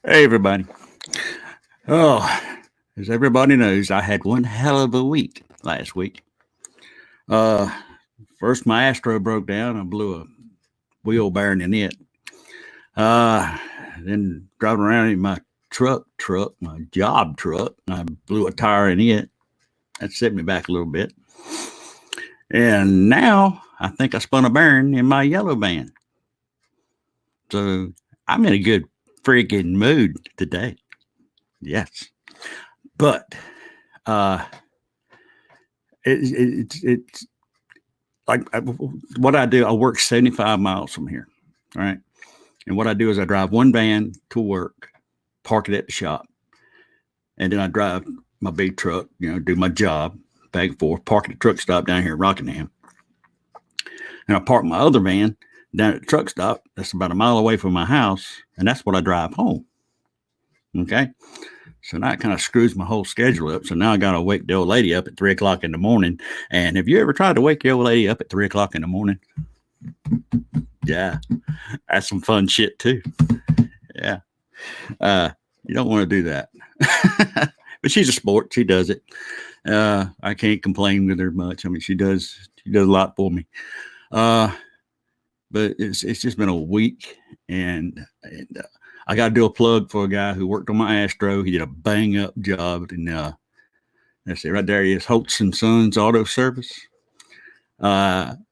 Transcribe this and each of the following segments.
Hey, everybody. Oh, as everybody knows, I had one hell of a week last week. Uh, First, my Astro broke down. I blew a wheel bearing in it. Uh, then driving around in my my job truck, and I blew a tire in it. That set me back a little bit. And now I think I spun a bearing in my yellow van. So I'm in a good freaking mood today. Yes. But uh, it's like what I do. I work 75 miles from here. All right. And what I do is I drive one van to work, park it at the shop, and then I drive my big truck, do my job back and forth, park at the truck stop down here in Rockingham. And I park my other van down at the truck stop. That's about a mile away from my house. And that's what I drive home. Okay. So now it kind of screws my whole schedule up. So now I got to wake the old lady up at 3 o'clock in the morning. And have you ever tried to wake the old lady up at 3 o'clock in the morning? Yeah. That's some fun shit too. Yeah. You don't want to do that. But she's a sport. She does it. I can't complain with her much. I mean, she does a lot for me. But it's just been a week, and I got to do a plug for a guy who worked on my Astro. He did a bang up job, and let's see, right there he is, Holtz and Sons Auto Service.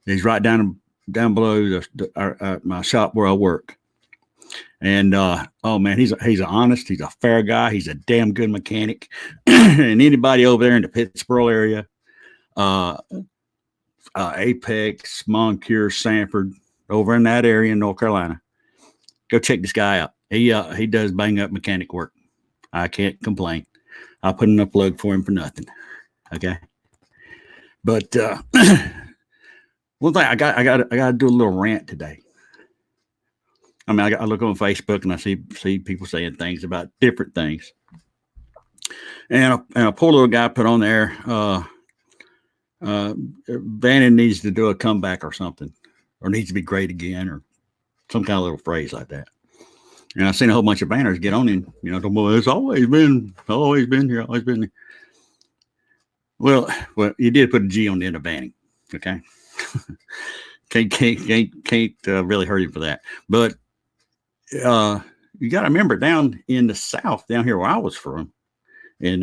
He's right down below my shop where I work. And oh man, he's honest, he's a fair guy, he's a damn good mechanic. And anybody over there in the Pittsburgh area, Apex, Moncure, Sanford, over in that area in North Carolina, go check this guy out. He does bang up mechanic work. I can't complain. I'll put in a plug for him for nothing. Okay. But one thing I got to do a little rant today. I mean, I look on Facebook and I see people saying things about different things. And a poor little guy put on there, Vannin needs to do a comeback or something, or needs to be great again, or some kind of little phrase like that. And I've seen a whole bunch of banners get on him, it's always been here, always been there. Well, you did put a G on the end of Vanning, okay? can't really hurt him for that. But you got to remember, down in the South, down here where I was from, in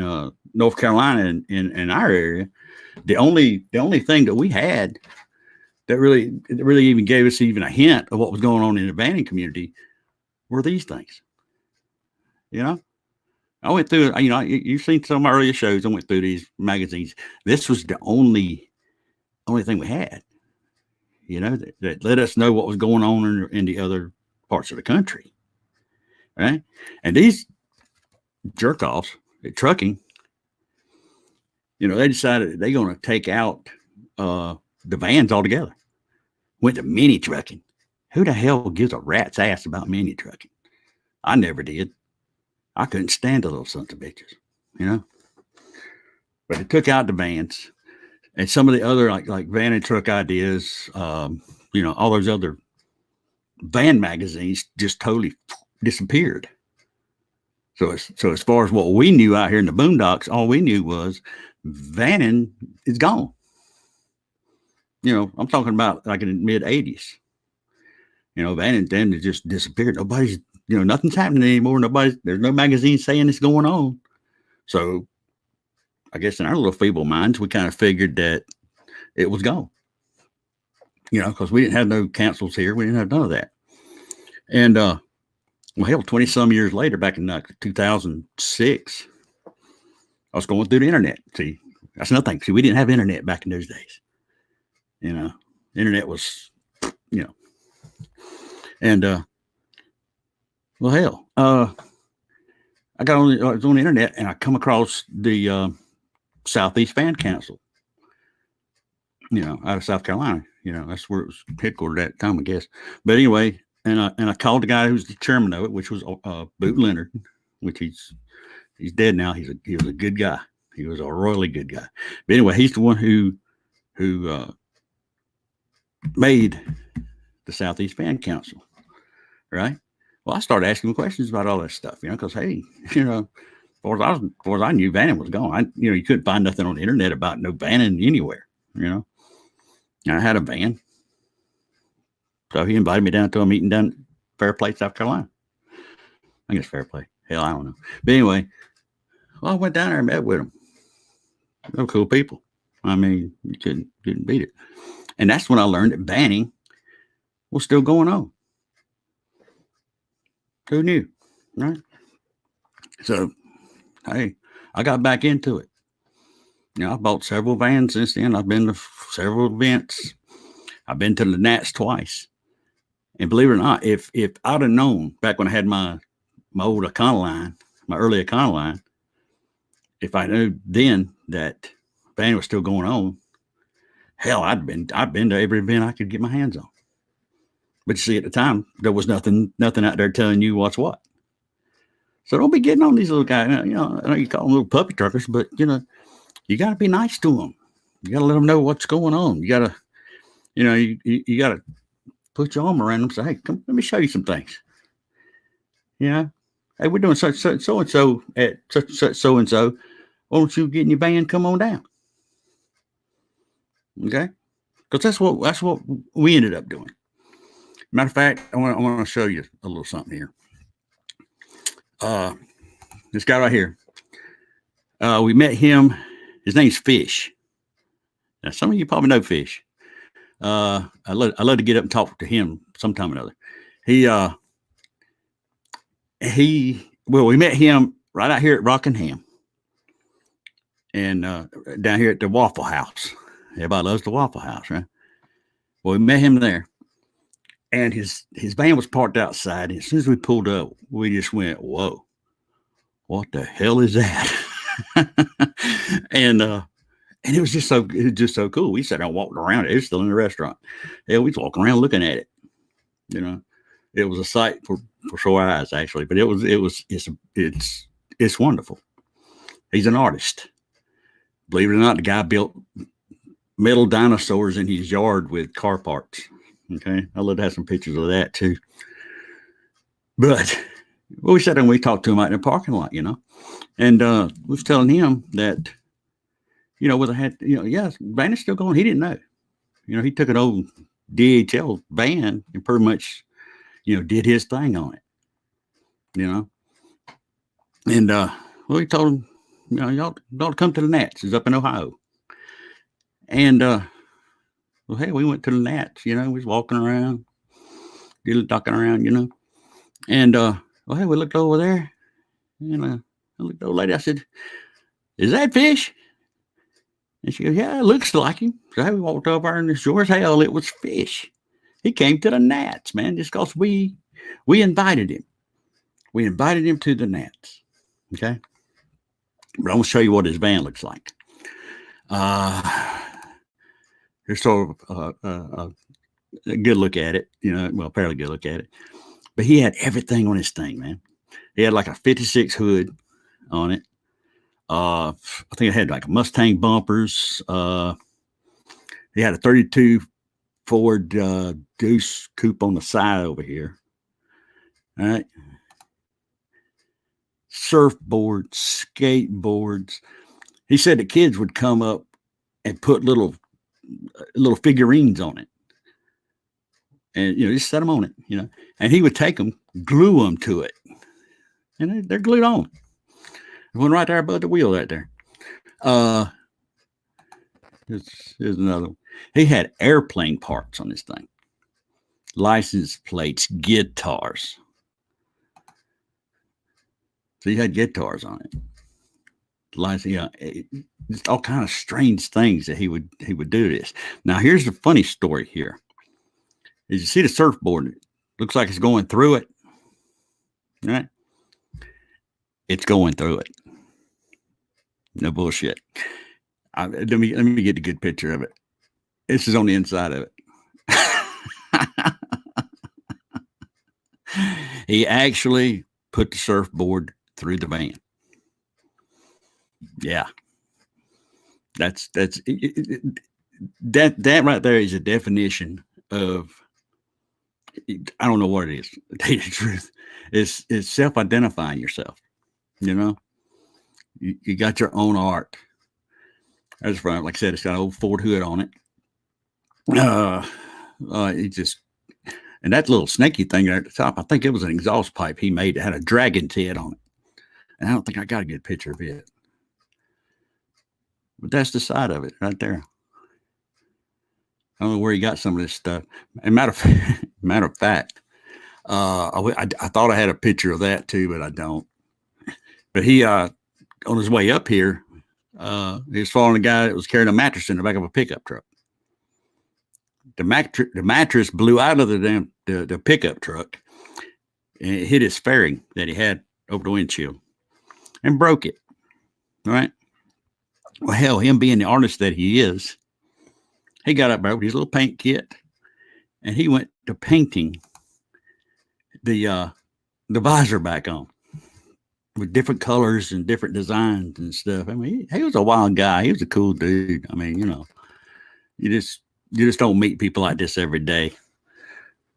North Carolina, in our area, the only thing that we had that really even gave us even a hint of what was going on in the banning community were these things. I went through, you've seen some of my earlier shows. I went through these magazines. This was the only thing we had, that let us know what was going on in the other parts of the country. Right. And these jerk offs at trucking, they decided they're going to take out the vans altogether. Went to mini trucking. Who the hell gives a rat's ass about mini trucking? I never did. I couldn't stand the little sons of bitches, But it took out the vans and some of the other like van and truck ideas. All those other van magazines just totally disappeared. So as far as what we knew out here in the boondocks, all we knew was vanning is gone. I'm talking about like in the mid 80s. Vanning then it just disappeared. Nobody's, nothing's happening anymore. There's no magazine saying it's going on. So I guess in our little feeble minds, we kind of figured that it was gone. Because we didn't have no councils here. We didn't have none of that. And well, hell, 20 some years later, back in 2006, I was going through the internet. See, that's another thing. See, we didn't have internet back in those days. Internet was, and well, hell, I was on the internet and I come across the Southeast Fan Council, out of South Carolina. That's where it was headquartered at the time, I guess. But anyway, and I called the guy who's the chairman of it, which was Boot Leonard, which he's dead now. He was a good guy. He was a royally good guy. But anyway, he's the one who made the Southeast Fan Council, right? Well, I started asking him questions about all that stuff, because hey, as far as I knew, Vannin was gone. You couldn't find nothing on the internet about no Vannin anywhere. And I had a van, so he invited me down to a meeting down at Fairplay, South Carolina. I guess Fairplay. Hell, I don't know. But anyway, well, I went down there and met with them. They were cool people. I mean, you couldn't beat it. And that's when I learned that banning was still going on. Who knew, right? So, hey, I got back into it. I bought several vans since then. I've been to several events. I've been to the Nats twice. And believe it or not, if I'd have known back when I had my old Econoline, my early Econoline, if I knew then that band was still going on, hell, I've been to every event I could get my hands on. But you see, at the time, there was nothing out there telling you what's what. So don't be getting on these little guys. I know you call them little puppy truckers, but you got to be nice to them. You got to let them know what's going on. You got to, you got to put your arm around them. Say, hey, come, let me show you some things. Hey, we're doing such so and so at such so and so. Why don't you get in your van? Come on down. Okay, because that's what we ended up doing. Matter of fact, I want to show you a little something here. This guy right here. We met him. His name's Fish. Now, some of you probably know Fish. I love to get up and talk to him sometime or another. We met him right out here at Rockingham, and down here at the Waffle House. Everybody loves the Waffle House, right? Well, we met him there, and his van was parked outside. And as soon as we pulled up, we just went, "Whoa, what the hell is that?" and it was just so cool. We sat down, walked around it. It was still in the restaurant. Yeah, we was walking around looking at it. It was a sight for sore eyes, actually. But it's wonderful. He's an artist. Believe it or not, the guy built metal dinosaurs in his yard with car parts. Okay, I'd love to have some pictures of that too. But we sat down, we talked to him out in the parking lot, and we was telling him that, whether I had, yes, van is still going. He didn't know. He took an old DHL van and pretty much, did his thing on it. And we told him, y'all don't come to the Nats. It's up in Ohio. And hey, we went to the Nats. We was walking around, ducking around, and hey, we looked over there, and I looked over, lady. I said, "Is that Fish?" And she goes, "Yeah, it looks like him." So hey, we walked over, and sure as hell, it was Fish. He came to the Nats, man, just because we invited him. We invited him to the Nats. Okay, but I'm gonna show you what his van looks like. Here's sort of a good look at it, fairly good look at it. But he had everything on his thing, man. He had like a 56 hood on it. I think it had like Mustang bumpers. He had a 32 Ford Deuce coupe on the side over here. All right. Surfboards, skateboards. He said the kids would come up and put little figurines on it. And, just set them on it, and he would take them, glue them to it. And they're glued on. One right there above the wheel right there. Here's another one. He had airplane parts on this thing. License plates, guitars. So he had guitars on it. Just all kind of strange things that he would do this. Now, here's the funny story here. As you see the surfboard, it looks like it's going through it. Right? It's going through it. No bullshit. Let me get a good picture of it. This is on the inside of it. He actually put the surfboard through the van. Yeah. That right there is a definition of I don't know what it is. To tell you the truth, it's self-identifying yourself. You know, you got your own art. That's right. Like I said, it's got an old Ford hood on it. It just, and that little snaky thing there at the top, I think it was an exhaust pipe he made that had a dragon's head on it. And I don't think I got a good picture of it. But that's the side of it right there. I don't know where he got some of this stuff. And matter of fact, I thought I had a picture of that too, but I don't. But he, on his way up here, he was following a guy that was carrying a mattress in the back of a pickup truck. The mattress blew out of the pickup truck, and it hit his fairing that he had over the windshield and broke it. All right. Well, hell, him being the artist that he is, he got up there with his little paint kit, and he went to painting the visor back on with different colors and different designs and stuff. I mean, he was a wild guy. He was a cool dude. I mean, you just don't meet people like this every day.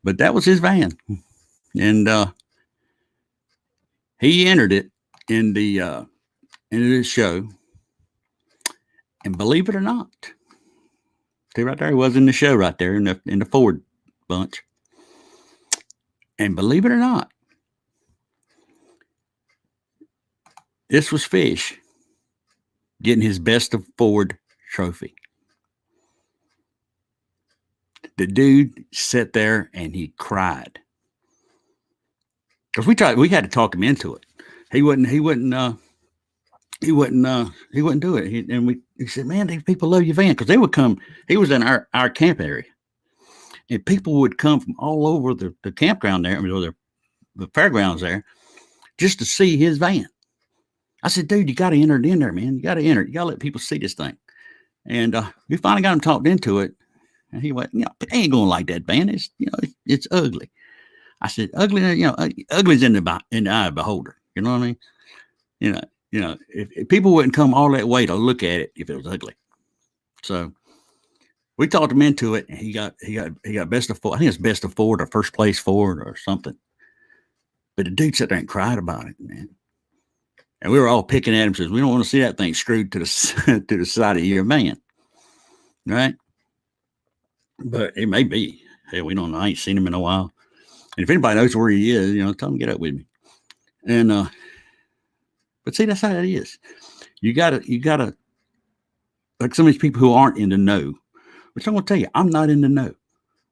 But that was his van, and he entered it in the into this show. And believe it or not, see right there, he was in the show right there in the Ford bunch. And believe it or not, this was Fish getting his Best of Ford trophy. The dude sat there and he cried. Because we had to talk him into it. He wouldn't do it. He said, man, these people love your van. Because they would come, he was in our camp area. And people would come from all over the campground there, or the fairgrounds there, just to see his van. I said, dude, you got to enter it in there, man. You got to enter it. You got to let people see this thing. And we finally got him talked into it. And he went, I ain't going to like that van. It's ugly. I said, ugly, ugly's in the eye of the beholder. You know what I mean? If people wouldn't come all that way to look at it if it was ugly. So we talked him into it, and he got Best of Ford. I think it's Best of Ford or First Place Ford or something. But the dude sat there and cried about it, man. And we were all picking at him, says, we don't want to see that thing screwed to the side of your van. Right? But it may be. Hell, we don't know. I ain't seen him in a while. And if anybody knows where he is, tell him to get up with me. And but see, that's how it is. You gotta like some of these people who aren't in the know, which I'm gonna tell you, I'm not in the know.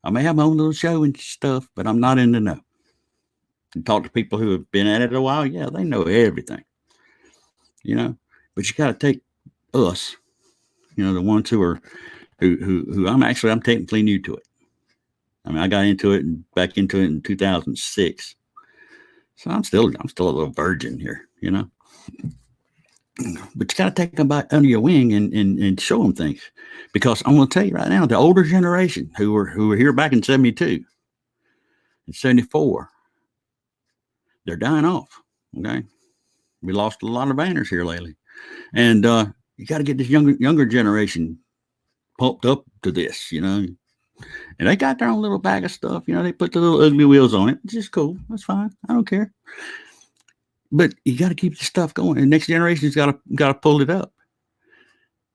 I may have my own little show and stuff, but I'm not in the know. And talk to people who have been at it a while, yeah, they know everything. But you gotta take us, the ones who I'm technically new to it. I mean, I got back into it in 2006. So I'm still a little virgin here, But you got to take them under your wing and show them things, because I'm going to tell you right now, the older generation who were here back in 72 and 74, they're dying off. Okay, we lost a lot of banners here lately, and you got to get this younger generation pumped up to this, And they got their own little bag of stuff, They put the little ugly wheels on it, which is cool. That's fine. I don't care. But you got to keep the stuff going. The next generation's got to pull it up,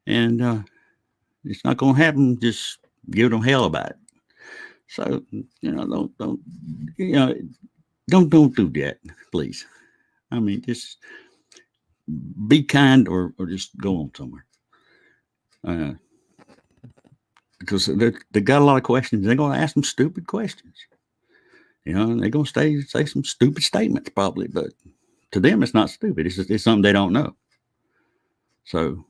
and it's not going to happen. Just give them hell about it. So don't do that, please. I mean, just be kind or just go on somewhere. Because they got a lot of questions. They're going to ask some stupid questions. And they're going to say some stupid statements probably, but to them, it's not stupid. It's something they don't know. So,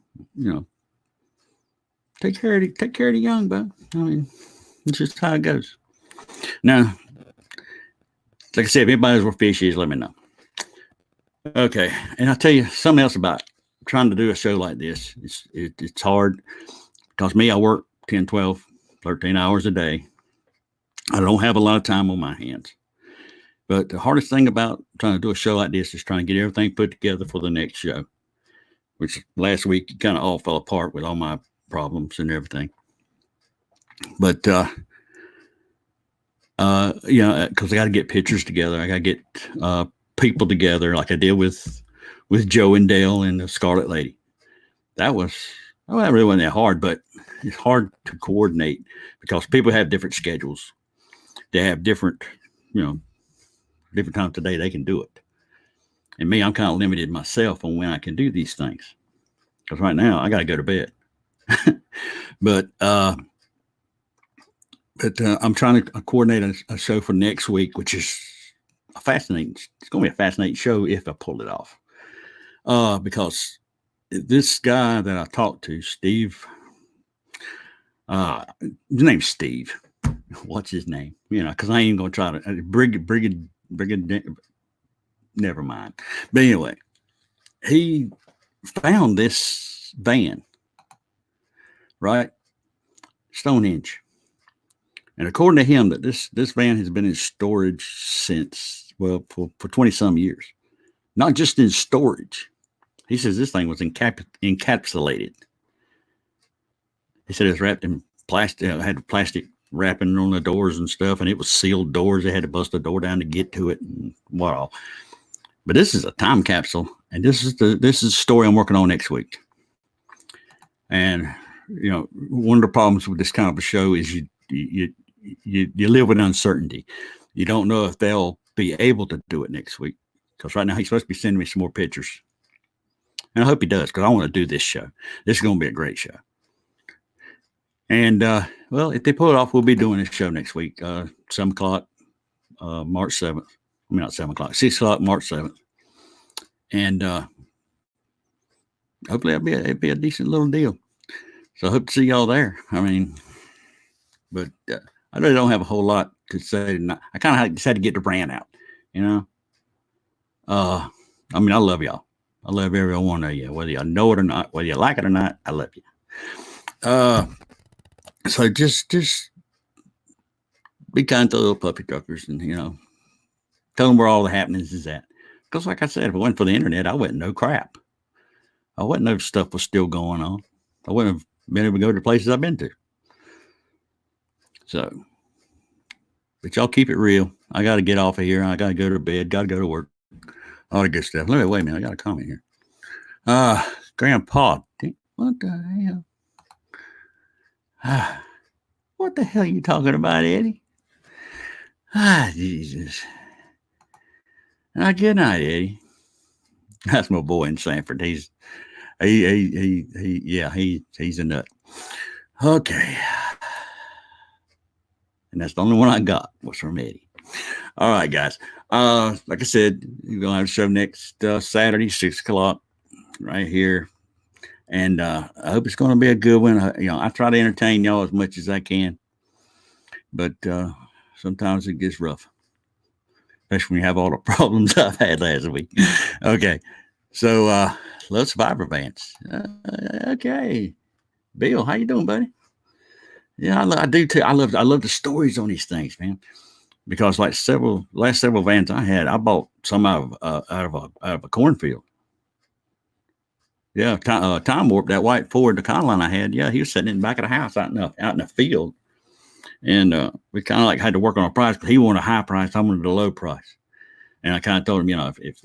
take care of the young, bud. I mean, it's just how it goes. Now, like I said, if anybody knows where Fish is, let me know. Okay, and I'll tell you something else about trying to do a show like this. It's hard, because I work 10, 12, 13 hours a day. I don't have a lot of time on my hands. But the hardest thing about trying to do a show like this is trying to get everything put together for the next show, which last week kind of all fell apart with all my problems and everything. But Because I got to get pictures together. I got to get people together, like I did with Joe and Dale and the Scarlet Lady. That really wasn't that hard, but it's hard to coordinate because people have different schedules. They have different, different times today they can do it. And me, I'm kind of limited myself on when I can do these things because right now I got to go to bed. but I'm trying to coordinate a show for next week, which is it's going to be a fascinating show if I pull it off. Because this guy that I talked to, Steve, his name's Steve. What's his name? Because I ain't going to try to Brigid. Never mind. But anyway, he found this van, right? Stonehenge. And according to him, that this van has been in storage since, for 20 some years. Not just in storage. He says this thing was encapsulated. He said it was wrapped in plastic, had plastic wrapping on the doors and stuff, and it was sealed doors. They had to bust the door down to get to it and what all. But this is a time capsule, and this is the story I'm working on next week. And one of the problems with this kind of a show is you live with uncertainty. You don't know if they'll be able to do it next week because right now he's supposed to be sending me some more pictures, and I hope he does because I want to do this show. This is going to be a great show. And if they pull it off, we'll be doing this show next week, 7 o'clock, March 7th. I mean, not 7 o'clock, 6 o'clock, March 7th. And hopefully it'll be a decent little deal. So I hope to see y'all there. I mean, but I really don't have a whole lot to say tonight. I kind of just had to get the brand out, I mean, I love y'all. I love every one of you, whether you know it or not, whether you like it or not, I love you. So just be kind to the little puppy truckers and, tell them where all the happenings is at. Because like I said, if it wasn't for the internet, I wouldn't know crap. I wouldn't know stuff was still going on. I wouldn't have been able to go to the places I've been to. So, but y'all keep it real. I got to get off of here. I got to go to bed. Got to go to work. All the good stuff. Wait a minute. I got a comment here. Grandpa, what the hell? What the hell are you talking about, Eddie? Jesus. Good night, Eddie. That's my boy in Sanford. He's a nut. Okay. And that's the only one I got was from Eddie. All right, guys. Like I said, you're going to have a show next Saturday, 6 o'clock, right here. And I hope it's going to be a good one. I try to entertain y'all as much as I can. But sometimes it gets rough. Especially when you have all the problems I've had last week. Okay. So, Love Survivor Vance. Okay. Bill, how you doing, buddy? Yeah, I do too. I love the stories on these things, man. Because like last several vans I had, I bought some out of a cornfield. Yeah, Time Warp, that white Ford, the Econoline I had. Yeah, he was sitting in the back of the house out in the field, and we kind of like had to work on a price because he wanted a high price, I wanted a low price, and I kind of told him, if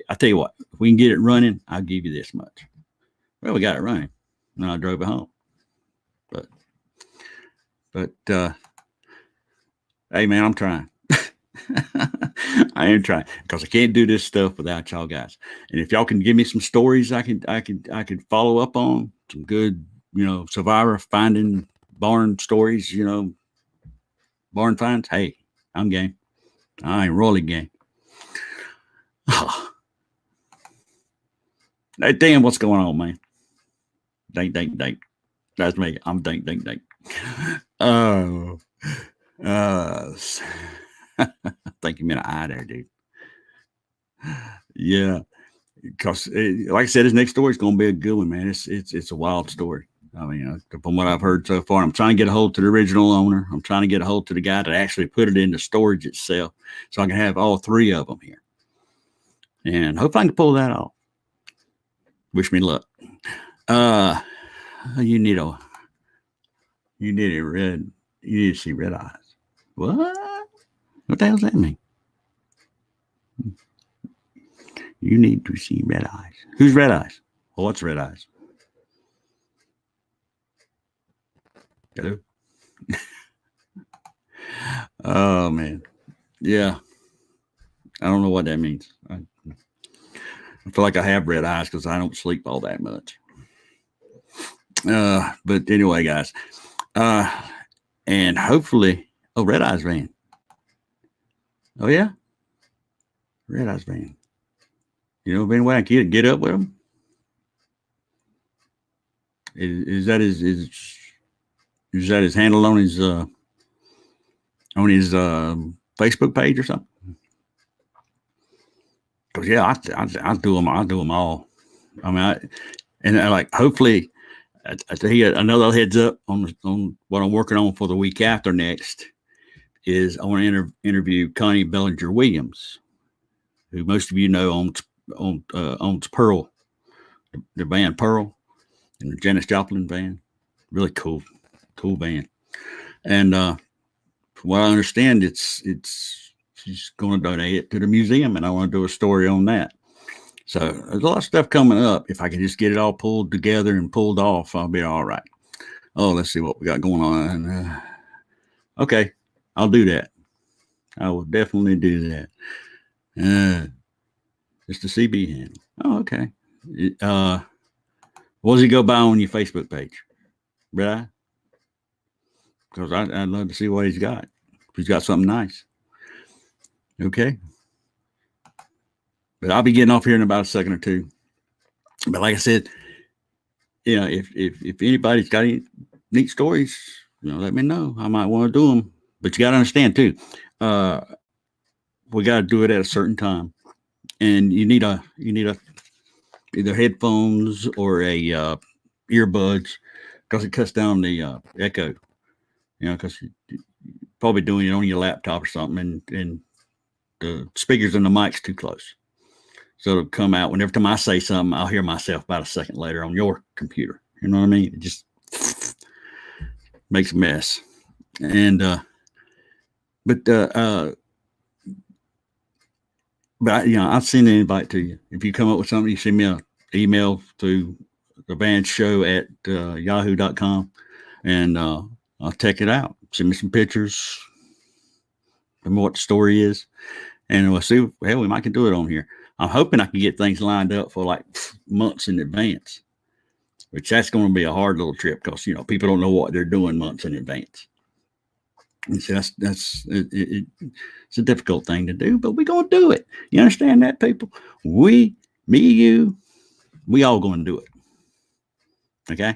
I tell you what, if we can get it running, I'll give you this much. Well, we got it running, and I drove it home. But hey, man, I'm trying. I am trying because I can't do this stuff without y'all guys. And if y'all can give me some stories, I could follow up on some good, survivor finding barn stories, barn finds. Hey, I'm game. I ain't really game. Hey, damn, what's going on, man? Dink. That's me. I'm dink. Oh, I think you meant an eye there, dude. Yeah, because like I said, his next story is going to be a good one, man. It's a wild story. I mean, from what I've heard so far, I'm trying to get a hold to the original owner. I'm trying to get a hold to the guy that actually put it into storage itself, so I can have all three of them here, and hope I can pull that off. Wish me luck. You need to see red eyes. What? What the hell does that mean? You need to see red eyes. Who's red eyes? Well, what's red eyes? Hello? Oh, man. Yeah. I don't know what that means. I feel like I have red eyes because I don't sleep all that much. But anyway, guys. And hopefully, Red Eyes Van. Oh, yeah? Red Eyes Van. You know, anyway, I can get up with him. Is that his handle on his Facebook page or something? Because yeah, I do them. I do them all. I mean, I like hopefully. I tell you another heads up on what I'm working on for the week after next is I want to interview Connie Bellinger Williams, who most of you know owns Pearl, the band Pearl, and the Janis Joplin band. Really cool band. And from what I understand, she's going to donate it to the museum, and I want to do a story on that. So there's a lot of stuff coming up. If I can just get it all pulled together and pulled off, I'll be all right. Oh, let's see what we got going on. Okay, I'll do that. I will definitely do that. Just a CB handle. Oh, okay. What does he go by on your Facebook page? Red Eye? Because I'd love to see what he's got. If he's got something nice. Okay. But I'll be getting off here in about a second or two. But like I said, you know, if anybody's got any neat stories, you know, let me know. I might want to do them. But you got to understand too, we got to do it at a certain time, and you need a either headphones or a earbuds because it cuts down the echo. You know, because you're probably doing it on your laptop or something, and the speakers and the mic's too close. So it'll come out whenever time I say something, I'll hear myself about a second later on your computer. You know what I mean? It just makes a mess. And but you know, I'll send an invite to you. If you come up with something, you send me an email to the band show at yahoo.com, and I'll check it out. Send me some pictures of what the story is, and we'll see. Hell, we might can do it on here. I'm hoping I can get things lined up for like months in advance, which that's going to be a hard little trip because, you know, people don't know what they're doing months in advance. And so it's a difficult thing to do, but we're going to do it. You understand that, people? Me, you, we all going to do it. Okay.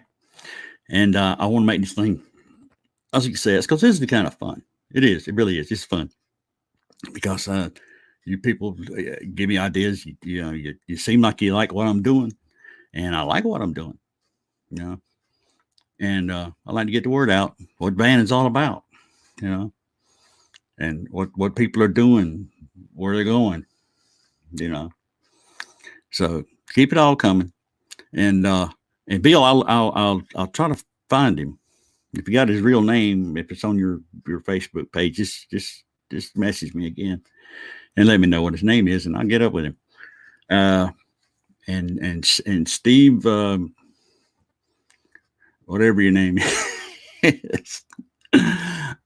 And I want to make this thing a success because this is the kind of fun. It is. It really is. It's fun because you people give me ideas. You seem like you like what I'm doing, and I like what I'm doing. You know, and I like to get the word out. What band is all about. You know, and what people are doing, where they're going. You know, so keep it all coming. And Bill, I'll try to find him. If you got his real name, if it's on your Facebook page, just message me again and let me know what his name is, and I'll get up with him. And Steve, whatever your name is,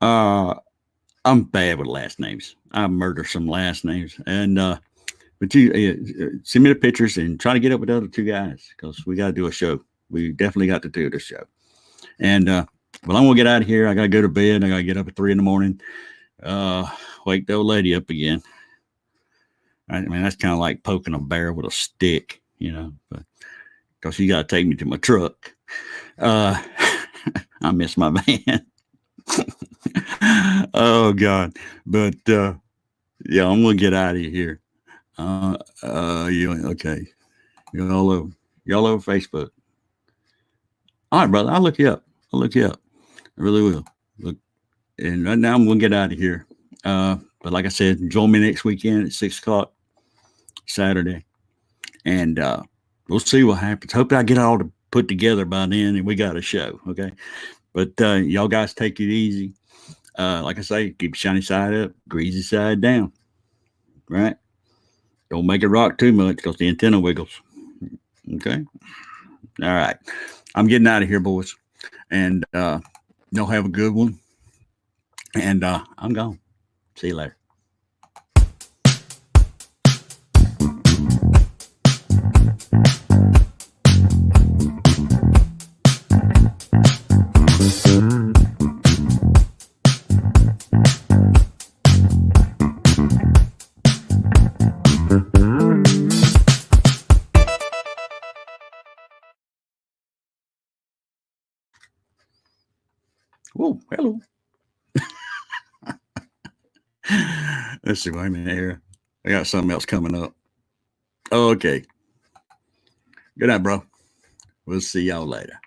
I'm bad with last names. I murder some last names, and but you send me the pictures and try to get up with the other two guys because we got to do a show. We definitely got to do this show. And well, I'm gonna get out of here. I gotta go to bed. I gotta get up at 3 a.m. Wake the old lady up again. I mean, that's kind of like poking a bear with a stick, you know, but because you got to take me to my truck. I miss my van. Oh God. But yeah, I'm gonna get out of here. Okay. Y'all over Facebook. All right, brother. I'll look you up. I really will. Look, and right now I'm gonna get out of here. But like I said, join me next weekend at 6:00 Saturday, and we'll see what happens. Hope I get it all to put together by then, and we got a show. Okay, but y'all guys take it easy. Like I say, keep shiny side up, greasy side down. Right? Don't make it rock too much because the antenna wiggles. Okay. All right. I'm getting out of here, boys. And y'all have a good one. And I'm gone. See you later. Whoa, hello. Let's see. Wait a minute here. I got something else coming up. Okay. Good night, bro. We'll see y'all later.